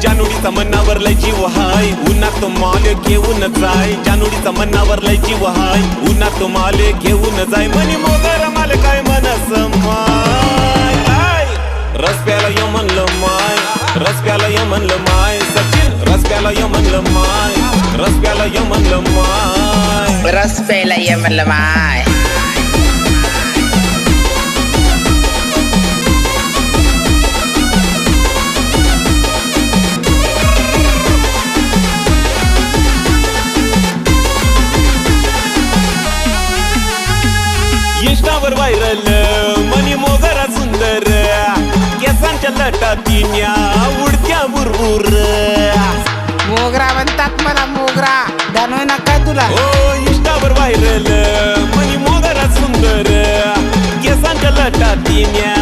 जानोडीचा मनावर लय जीव हाय, उन्हात माल घेऊन जाय. जानोडीचा मनावर लय जीव हाय, उन्हात माल घेऊन जाय. मनी मोगर माल काय मनस माय, रस प्याला य म्हणलं माय, रस प्याला य म्हणलं माय. सचिन रस प्याला य म्हणलं माय, रस प्याला य म्हणलं माय, रस प्यायला ये म्हणलं माय. इंस्टावर व्हायरल मनी मोगरा सुंदर, केसांच्या लटातीन्या उडत्या बुरबुर. मोगरा म्हणतात मला मोगरा, जाणवय ना काय तुला? ओ इंस्टावर व्हायरल मनी मोगरा सुंदर, केसांच्या लटातीन्या